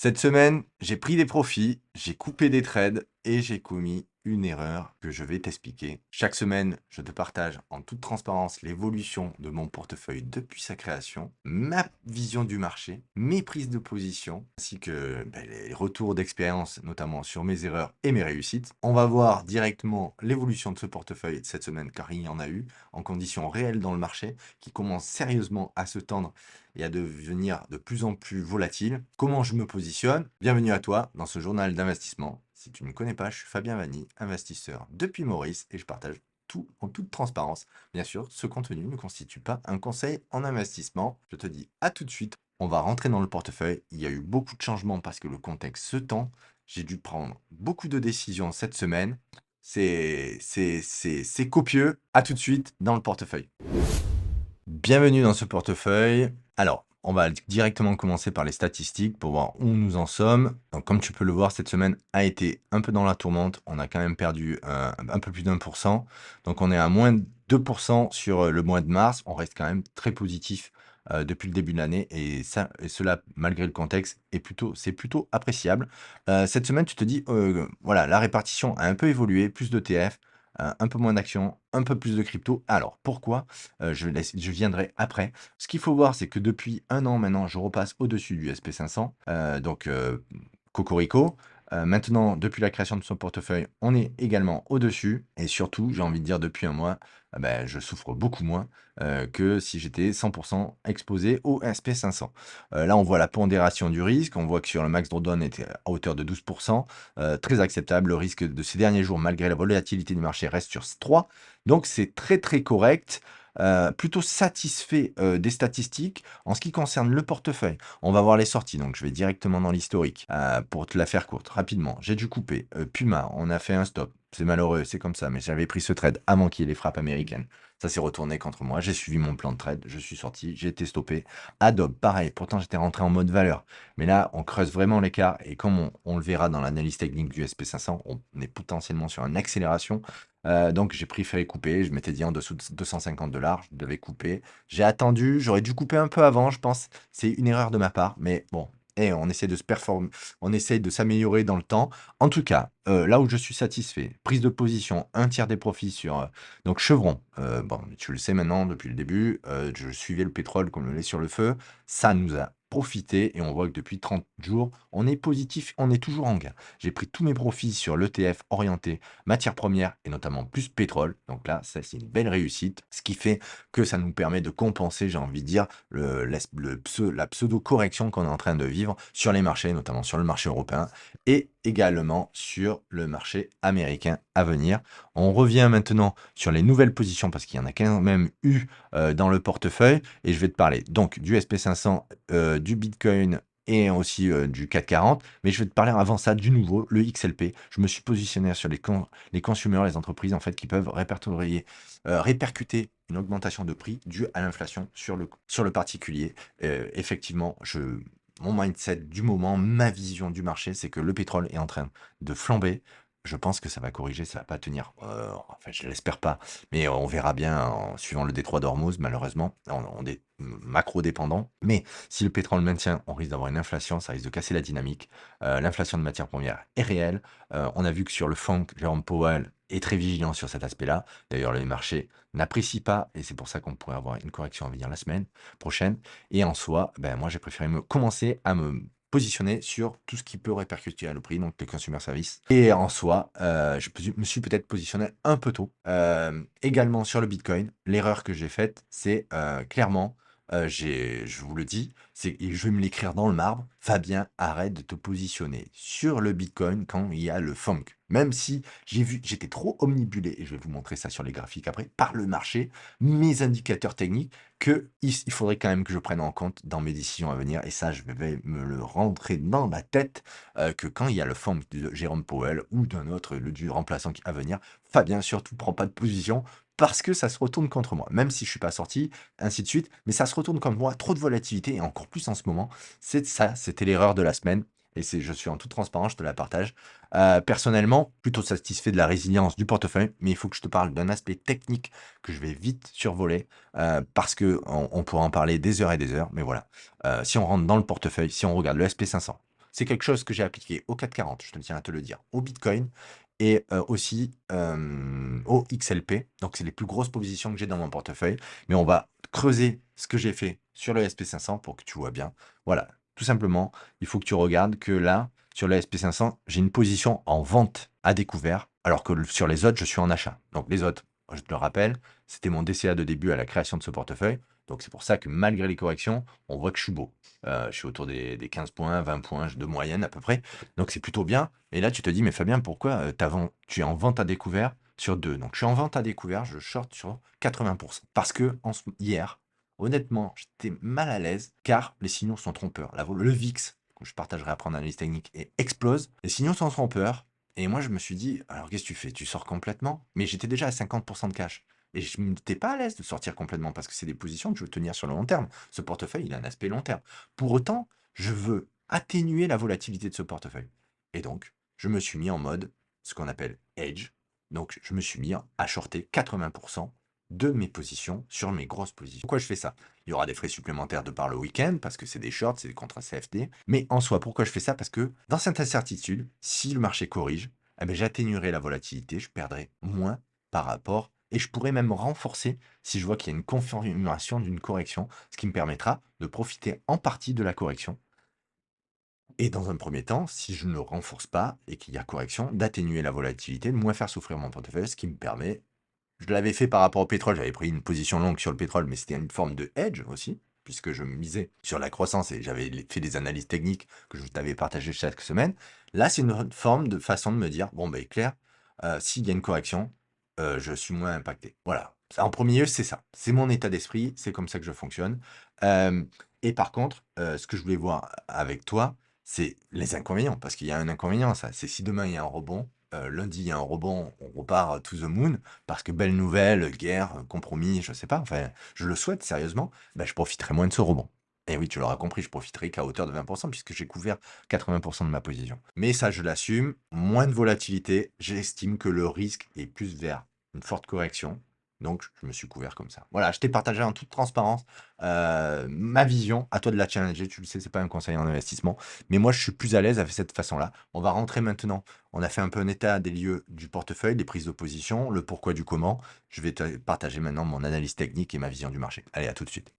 Cette semaine, j'ai pris des profits, j'ai coupé des trades et j'ai commis une erreur que je vais t'expliquer. Chaque semaine, je te partage en toute transparence l'évolution de mon portefeuille depuis sa création, ma vision du marché, mes prises de position, ainsi que les retours d'expérience, notamment sur mes erreurs et mes réussites. On va voir directement l'évolution de ce portefeuille de cette semaine, car il y en a eu, en conditions réelles dans le marché, qui commence sérieusement à se tendre et à devenir de plus en plus volatile. Comment je me positionne? Bienvenue à toi dans ce journal d'investissement. Si tu ne me connais pas, je suis Fabien Vanni, investisseur depuis Maurice et je partage tout en toute transparence. Bien sûr, ce contenu ne constitue pas un conseil en investissement. Je te dis à tout de suite. On va rentrer dans le portefeuille. Il y a eu beaucoup de changements parce que le contexte se tend. J'ai dû prendre beaucoup de décisions cette semaine. C'est copieux. À tout de suite dans le portefeuille. Bienvenue dans ce portefeuille. Alors, on va directement commencer par les statistiques pour voir où nous en sommes. Donc, comme tu peux le voir, cette semaine a été un peu dans la tourmente. On a quand même perdu un peu plus d'1%. Donc, on est à moins 2% sur le mois de mars. On reste quand même très positif depuis le début de l'année. Et cela, malgré le contexte, c'est plutôt appréciable. Cette semaine, tu te dis, voilà, la répartition a un peu évolué, plus d'ETF, un peu moins d'actions, un peu plus de crypto. Alors, pourquoi? Je viendrai après. Ce qu'il faut voir, c'est que depuis un an maintenant, je repasse au-dessus du SP500. Donc, cocorico. Maintenant, depuis la création de son portefeuille, on est également au-dessus. Et surtout, j'ai envie de dire, depuis un mois, je souffre beaucoup moins que si j'étais 100% exposé au SP500. Là, on voit la pondération du risque. On voit que sur le max drawdown était à hauteur de 12%. Très acceptable. Le risque de ces derniers jours, malgré la volatilité du marché, reste sur 3. Donc, c'est très, très correct. Plutôt satisfait des statistiques en ce qui concerne le portefeuille. On va voir les sorties, donc je vais directement dans l'historique. Pour te la faire courte, rapidement, j'ai dû couper Puma, on a fait un stop. C'est malheureux, c'est comme ça, mais j'avais pris ce trade avant qu'il y ait les frappes américaines. Ça s'est retourné contre moi, j'ai suivi mon plan de trade, je suis sorti, j'ai été stoppé. Adobe, pareil, pourtant j'étais rentré en mode valeur. Mais là, on creuse vraiment l'écart, et comme on le verra dans l'analyse technique du SP500, on est potentiellement sur une accélération. Donc j'ai préféré couper, je m'étais dit en dessous de 250 $, je devais couper. J'ai attendu, j'aurais dû couper un peu avant, je pense. C'est une erreur de ma part, mais bon, on essaie de se performer, on essaie de s'améliorer dans le temps. En tout cas, là où je suis satisfait, prise de position, un tiers des profits sur donc Chevron. Bon, tu le sais maintenant depuis le début, je suivais le pétrole comme le lait sur le feu. Ça nous a profité et on voit que depuis 30 jours, on est positif, on est toujours en gain. J'ai pris tous mes profits sur l'ETF orienté matières premières et notamment plus pétrole. Donc là, ça c'est une belle réussite, ce qui fait que ça nous permet de compenser, j'ai envie de dire, la pseudo-correction qu'on est en train de vivre sur les marchés, notamment sur le marché européen et également sur le marché américain à venir. On revient maintenant sur les nouvelles positions parce qu'il y en a quand même eu dans le portefeuille et je vais te parler donc du SP500, du Bitcoin et aussi du CAC 40, mais je vais te parler avant ça du nouveau, le XLP. Je me suis positionné sur les consommateurs, les entreprises en fait qui peuvent répercuter une augmentation de prix due à l'inflation sur le particulier. Effectivement, mon mindset du moment, ma vision du marché, c'est que le pétrole est en train de flamber. Je pense que ça va corriger, ça va pas tenir. En fait, je l'espère pas, mais on verra bien en suivant le détroit d'Ormuz. Malheureusement, on est macro dépendant. Mais si le pétrole maintient, on risque d'avoir une inflation, ça risque de casser la dynamique. L'inflation de matières premières est réelle. On a vu que sur le FONC, Jérôme Powell est très vigilant sur cet aspect-là. D'ailleurs, les marchés n'apprécient pas, et c'est pour ça qu'on pourrait avoir une correction à venir la semaine prochaine. Et en soi, moi j'ai préféré commencer à me positionner sur tout ce qui peut répercuter à le prix, donc les consumer services. Et en soi, me suis peut-être positionné un peu tôt. Également sur le Bitcoin, l'erreur que j'ai faite, c'est clairement, je vous le dis, et je vais me l'écrire dans le marbre, Fabien, arrête de te positionner sur le Bitcoin quand il y a le funk. Même si j'étais trop omnibulé, et je vais vous montrer ça sur les graphiques après, par le marché, mes indicateurs techniques, il faudrait quand même que je prenne en compte dans mes décisions à venir, et ça, je vais me le rentrer dans la tête, que quand il y a le fond de Jérôme Powell ou d'un autre, du remplaçant à venir, Fabien, surtout, prend pas de position, parce que ça se retourne contre moi, même si je suis pas sorti, ainsi de suite, mais ça se retourne contre moi, trop de volatilité, et encore plus en ce moment, c'est ça, c'était l'erreur de la semaine, et je suis en toute transparence, je te la partage. Personnellement, plutôt satisfait de la résilience du portefeuille, mais il faut que je te parle d'un aspect technique que je vais vite survoler parce qu'on pourra en parler des heures et des heures. Mais voilà, si on rentre dans le portefeuille, si on regarde le SP500, C'est quelque chose que j'ai appliqué au 440, je te tiens à te le dire, au Bitcoin et aussi au XLP. Donc, c'est les plus grosses positions que j'ai dans mon portefeuille. Mais on va creuser ce que j'ai fait sur le SP500 pour que tu vois bien. Voilà, tout simplement, il faut que tu regardes que là, sur le SP500, j'ai une position en vente à découvert, alors que sur les autres, je suis en achat. Donc, les autres, je te le rappelle, c'était mon DCA de début à la création de ce portefeuille. Donc, c'est pour ça que malgré les corrections, on voit que je suis beau. Je suis autour des 15 points, 20 points de moyenne à peu près. Donc, c'est plutôt bien. Et là, tu te dis, mais Fabien, pourquoi tu es en vente à découvert sur 2? Donc, je suis en vente à découvert, je short sur 80%. Parce que hier, honnêtement, j'étais mal à l'aise car les signaux sont trompeurs. Le VIX, que je partagerai après en analyse technique, et explose. Les signaux sont trompeurs. Et moi, je me suis dit, alors qu'est-ce que tu fais? Tu sors complètement? Mais j'étais déjà à 50% de cash. Et je n'étais pas à l'aise de sortir complètement parce que c'est des positions que je veux tenir sur le long terme. Ce portefeuille, il a un aspect long terme. Pour autant, je veux atténuer la volatilité de ce portefeuille. Et donc, je me suis mis en mode ce qu'on appelle hedge. Donc, je me suis mis à shorter 80% de mes positions sur mes grosses positions. Pourquoi je fais ça? Il y aura des frais supplémentaires de par le week-end parce que c'est des shorts, c'est des contrats CFD. Mais en soi, pourquoi je fais ça? Parce que dans cette incertitude, si le marché corrige, eh ben, j'atténuerai la volatilité, je perdrai moins par rapport et je pourrais même renforcer si je vois qu'il y a une confirmation d'une correction, ce qui me permettra de profiter en partie de la correction. Et dans un premier temps, si je ne renforce pas et qu'il y a correction, d'atténuer la volatilité, de moins faire souffrir mon portefeuille, ce qui me permet, je l'avais fait par rapport au pétrole, j'avais pris une position longue sur le pétrole, mais c'était une forme de hedge aussi, puisque je misais sur la croissance et j'avais fait des analyses techniques que je t'avais partagées chaque semaine. Là, c'est une forme de façon de me dire, bon, ben clair, s'il y a une correction, je suis moins impacté. Voilà. En premier lieu, c'est ça. C'est mon état d'esprit, c'est comme ça que je fonctionne. Euh, et par contre, ce que je voulais voir avec toi, c'est les inconvénients, parce qu'il y a un inconvénient, ça. C'est si demain il y a un rebond, lundi il y a un rebond, on repart to the moon, parce que belle nouvelle, guerre, compromis, je sais pas, enfin, je le souhaite sérieusement, ben, je profiterai moins de ce rebond. Et oui, tu l'auras compris, je profiterai qu'à hauteur de 20%, puisque j'ai couvert 80% de ma position. Mais ça, je l'assume, moins de volatilité, j'estime que le risque est plus vers une forte correction. Donc, je me suis couvert comme ça. Voilà, je t'ai partagé en toute transparence ma vision. À toi de la challenger. Tu le sais, c'est pas un conseil en investissement. Mais moi, je suis plus à l'aise avec cette façon-là. On va rentrer maintenant. On a fait un peu un état des lieux du portefeuille, des prises de position, le pourquoi du comment. Je vais te partager maintenant mon analyse technique et ma vision du marché. Allez, à tout de suite.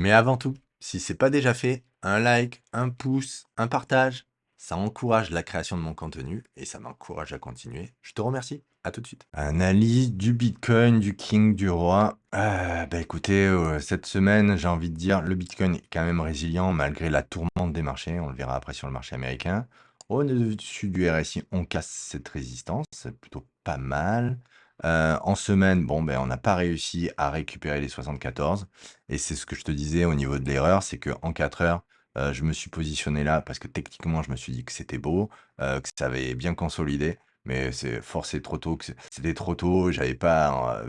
Mais avant tout, si c'est pas déjà fait, un like, un pouce, un partage, ça encourage la création de mon contenu et ça m'encourage à continuer. Je te remercie. À tout de suite. Analyse du Bitcoin, du King, du Roi. Bah écoutez, cette semaine, j'ai envie de dire, le Bitcoin est quand même résilient malgré la tourmente des marchés. On le verra après sur le marché américain. Au-dessus du RSI, on casse cette résistance. C'est plutôt pas mal. En semaine, bon, ben, on n'a pas réussi à récupérer les 74. Et c'est ce que je te disais au niveau de l'erreur, c'est qu'en 4 heures, je me suis positionné là parce que techniquement, je me suis dit que c'était beau, que ça avait bien consolidé. Mais c'est forcé trop tôt, c'était trop tôt, j'avais pas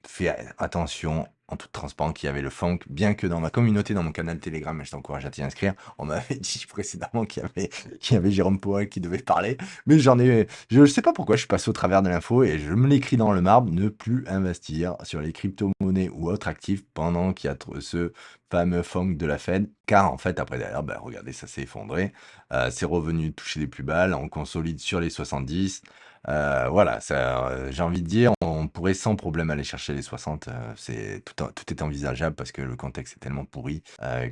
fait attention en toute transparence qu'il y avait le funk, bien que dans ma communauté, dans mon canal Telegram, je t'encourage à t'y inscrire, on m'avait dit précédemment qu'il y avait Jérôme Powell qui devait parler, mais je sais pas pourquoi je suis passé au travers de l'info et je me l'écris dans le marbre, ne plus investir sur les crypto-monnaies ou autres actifs pendant qu'il y a ce fameux funk de la Fed, car en fait après derrière, bah, regardez, ça s'est effondré, c'est revenu toucher les plus bas, là, on consolide sur les 70. Voilà, j'ai envie de dire, on pourrait sans problème aller chercher les 60. Tout est envisageable parce que le contexte est tellement pourri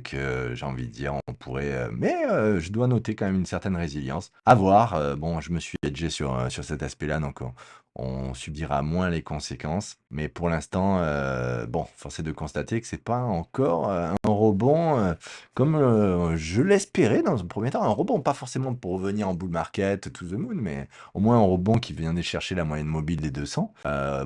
que j'ai envie de dire, on pourrait. Mais je dois noter quand même une certaine résilience. À voir. Bon, je me suis hedgé sur cet aspect-là, donc on subira moins les conséquences. Mais pour l'instant, bon, force est de constater que c'est pas encore un rebond comme je l'espérais dans un premier temps. Un rebond, pas forcément pour revenir en bull market, to the moon, mais au moins un rebond qui vient chercher la moyenne mobile des 200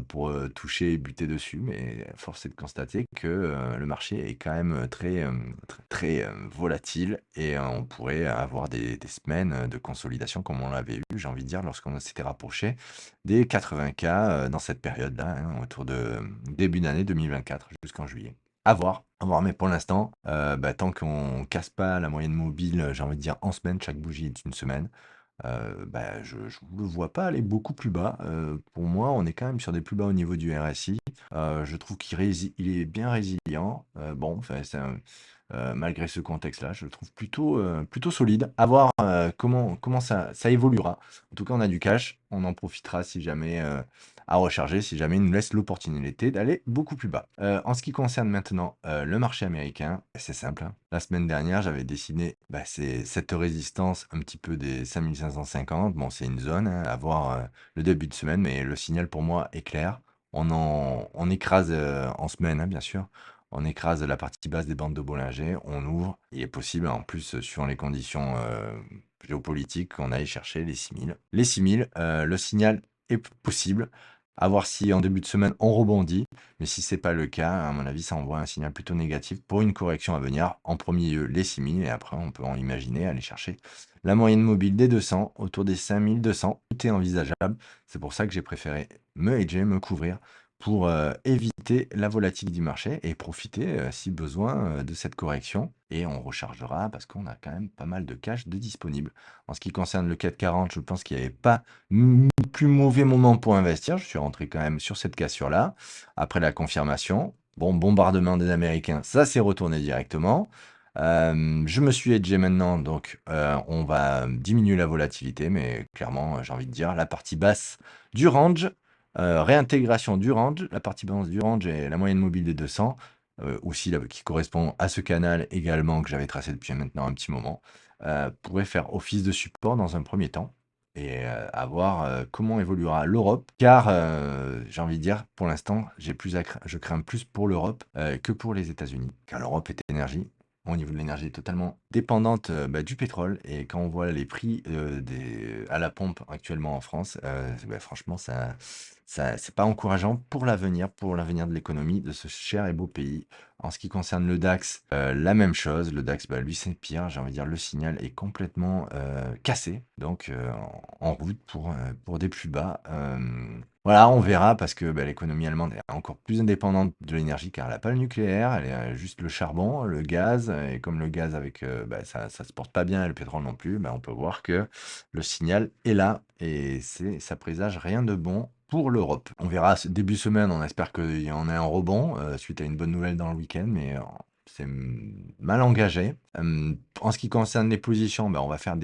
pour toucher et buter dessus. Mais force est de constater que le marché est quand même très volatile et on pourrait avoir des semaines de consolidation comme on l'avait eu, j'ai envie de dire, lorsqu'on s'était rapproché des 80K dans cette période-là, hein, autour de début d'année 2024 jusqu'en juillet. À voir, mais pour l'instant, bah, tant qu'on casse pas la moyenne mobile, j'ai envie de dire en semaine, chaque bougie est une semaine, je le vois pas aller beaucoup plus bas. Pour moi, on est quand même sur des plus bas au niveau du RSI. Je trouve il est bien résilient. Bon, enfin, malgré ce contexte-là, je le trouve plutôt solide. À voir comment ça évoluera. En tout cas, on a du cash. On en profitera si jamais à recharger, si jamais il nous laisse l'opportunité d'aller beaucoup plus bas. En ce qui concerne maintenant le marché américain, c'est simple, hein. La semaine dernière, j'avais dessiné c'est cette résistance un petit peu des 5550. Bon, c'est une zone hein, à voir le début de semaine, mais le signal pour moi est clair. On écrase en semaine, hein, bien sûr. On écrase la partie basse des bandes de Bollinger, on ouvre. Il est possible, en plus, suivant les conditions géopolitiques, qu'on aille chercher les 6000. Les 6000, le signal est possible. À voir si en début de semaine on rebondit. Mais si c'est pas le cas, à mon avis, ça envoie un signal plutôt négatif pour une correction à venir. En premier lieu, les 6000 et après, on peut en imaginer aller chercher la moyenne mobile des 200 autour des 5200. Tout est envisageable. C'est pour ça que j'ai préféré me hedger, me couvrir pour éviter la volatilité du marché et profiter, si besoin, de cette correction. Et on rechargera parce qu'on a quand même pas mal de cash de disponible. En ce qui concerne le 440, je pense qu'il n'y avait pas plus mauvais moment pour investir. Je suis rentré quand même sur cette cassure-là. Après la confirmation, bon, bombardement des Américains, ça s'est retourné directement. Je me suis hedgé maintenant, donc on va diminuer la volatilité, mais clairement, j'ai envie de dire, la partie basse du range, réintégration du range, la partie basse du range et la moyenne mobile des 200, aussi là, qui correspond à ce canal également que j'avais tracé depuis maintenant un petit moment, pourrait faire office de support dans un premier temps et à voir comment évoluera l'Europe, car j'ai envie de dire, pour l'instant, je crains plus pour l'Europe que pour les États-Unis, car l'Europe est énergie. Au niveau de l'énergie, est totalement dépendante du pétrole. Et quand on voit les prix à la pompe actuellement en France, franchement, c'est pas encourageant pour l'avenir de l'économie de ce cher et beau pays. En ce qui concerne le DAX, la même chose. Le DAX, lui, c'est pire. J'ai envie de dire, le signal est complètement cassé. Donc, en route pour des plus bas. Voilà, on verra parce que l'économie allemande est encore plus indépendante de l'énergie car elle n'a pas le nucléaire, elle a juste le charbon, le gaz. Et comme le gaz avec ça se porte pas bien et le pétrole non plus, on peut voir que le signal est là et ça présage rien de bon pour l'Europe. On verra ce début semaine, on espère qu'il y en ait un rebond suite à une bonne nouvelle dans le week-end, mais c'est mal engagé. En ce qui concerne les positions, on va faire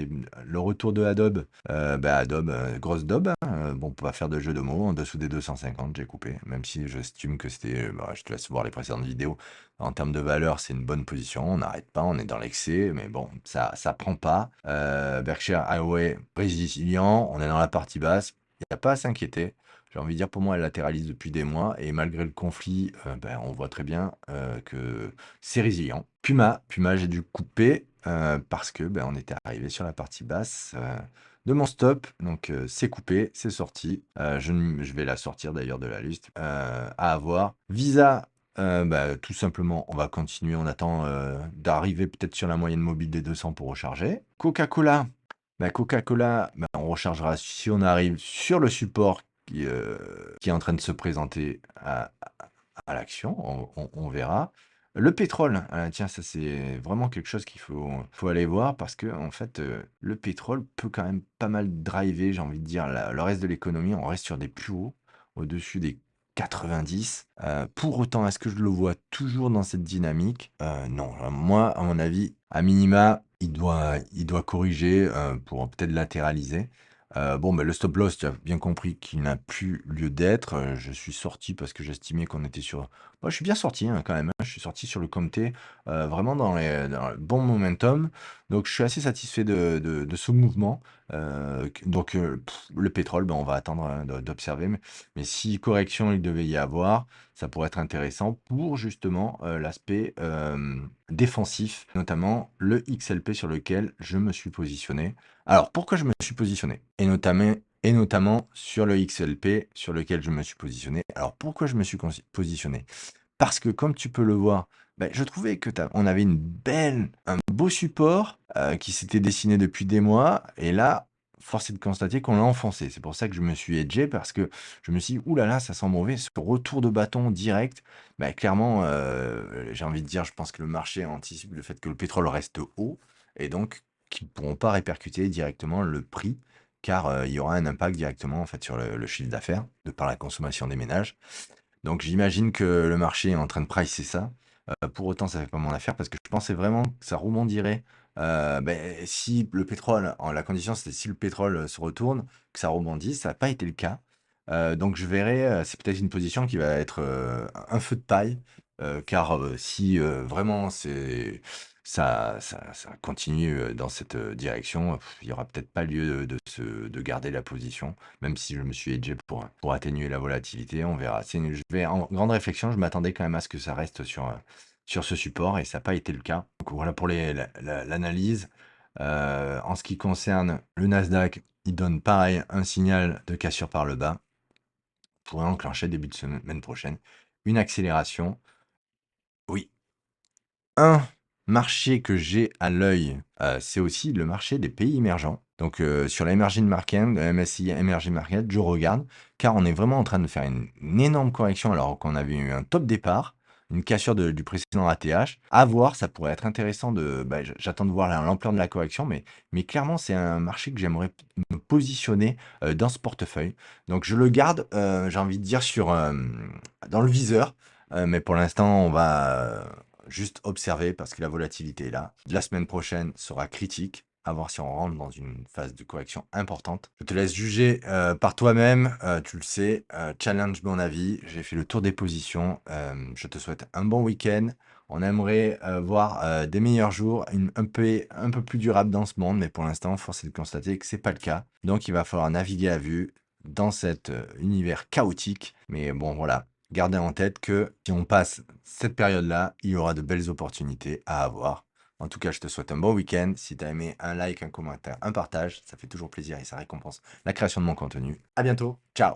le retour de Adobe. Adobe, grosse daube, hein. Bon, on peut pas faire de jeu de mots. En dessous des 250, j'ai coupé. Même si j'estime que c'était. Je te laisse voir les précédentes vidéos. En termes de valeur, c'est une bonne position. On n'arrête pas, on est dans l'excès. Mais bon, ça prend pas. Berkshire Hathaway, résilient. On est dans la partie basse. Il n'y a pas à s'inquiéter. J'ai envie de dire, pour moi, elle latéralise depuis des mois. Et malgré le conflit, on voit très bien que c'est résilient. Puma, j'ai dû couper parce que on était arrivé sur la partie basse de mon stop. Donc c'est coupé, c'est sorti. Je vais la sortir d'ailleurs de la liste. À avoir. Visa, tout simplement, on va continuer. On attend d'arriver peut-être sur la moyenne mobile des 200 pour recharger. Coca-Cola. Coca-Cola, on rechargera si on arrive sur le support qui est en train de se présenter à l'action. On verra. Le pétrole, tiens, ça c'est vraiment quelque chose faut aller voir parce que en fait, le pétrole peut quand même pas mal driver, j'ai envie de dire, le reste de l'économie. On reste sur des plus hauts, au-dessus des 90. Pour autant, est-ce que je le vois toujours dans cette dynamique? Non. Moi, à mon avis, à minima, il doit corriger pour peut-être latéraliser. Le stop loss, tu as bien compris qu'il n'a plus lieu d'être. Je suis sorti parce que j'estimais qu'on était sur. Moi, je suis bien sorti hein, quand même, hein. Je suis sorti sur le Comté, vraiment dans le bon momentum. Donc, je suis assez satisfait de ce mouvement. Le pétrole, on va attendre d'observer. Mais si correction il devait y avoir, ça pourrait être intéressant pour justement l'aspect défensif, notamment le XLP sur lequel je me suis positionné. Alors, pourquoi je me suis positionné? Et notamment sur le XLP sur lequel je me suis positionné. Alors, pourquoi je me suis positionné? Parce que comme tu peux le voir, je trouvais que on avait un beau support qui s'était dessiné depuis des mois. Et là, force est de constater qu'on l'a enfoncé. C'est pour ça que je me suis hedgé parce que je me suis dit, ouh là là, ça sent mauvais. Ce retour de bâton direct, clairement, j'ai envie de dire, je pense que le marché anticipe le fait que le pétrole reste haut. Et donc, qui ne pourront pas répercuter directement le prix, car il y aura un impact directement en fait sur le chiffre d'affaires, de par la consommation des ménages. Donc j'imagine que le marché est en train de pricer ça. Pour autant, ça fait pas mon affaire parce que je pensais vraiment que ça rebondirait. Si le pétrole, la condition c'était si le pétrole se retourne, que ça rebondisse, ça n'a pas été le cas. Donc je verrai, c'est peut-être une position qui va être un feu de paille, car si vraiment ça continue dans cette direction, il n'y aura peut-être pas lieu de garder la position, même si je me suis hedgé pour atténuer la volatilité. On verra. Je vais en grande réflexion, je m'attendais quand même à ce que ça reste sur ce support et ça n'a pas été le cas. Donc voilà pour l'analyse. En ce qui concerne le Nasdaq, il donne pareil un signal de cassure par le bas. Pourrait enclencher début de semaine prochaine une accélération. Oui, un marché que j'ai à l'œil, c'est aussi le marché des pays émergents. Donc, sur la Emerging Market, MSCI Emerging Market, je regarde, car on est vraiment en train de faire une énorme correction alors qu'on avait eu un top départ, une cassure du précédent ATH. À voir, ça pourrait être intéressant j'attends de voir l'ampleur de la correction, mais clairement, c'est un marché que j'aimerais me positionner dans ce portefeuille. Donc, je le garde, j'ai envie de dire, dans le viseur, mais pour l'instant, on va juste observer parce que la volatilité est là. La semaine prochaine sera critique, à voir si on rentre dans une phase de correction importante. Je te laisse juger par toi-même, tu le sais, challenge mon avis, j'ai fait le tour des positions, je te souhaite un bon week-end. On aimerait voir des meilleurs jours, un peu plus durables dans ce monde, mais pour l'instant, force est de constater que c'est pas le cas. Donc il va falloir naviguer à vue dans cet univers chaotique. Mais bon, voilà, gardez en tête que si on passe cette période-là, il y aura de belles opportunités à avoir. En tout cas, je te souhaite un bon week-end. Si tu as aimé, un like, un commentaire, un partage, ça fait toujours plaisir et ça récompense la création de mon contenu. À bientôt, ciao!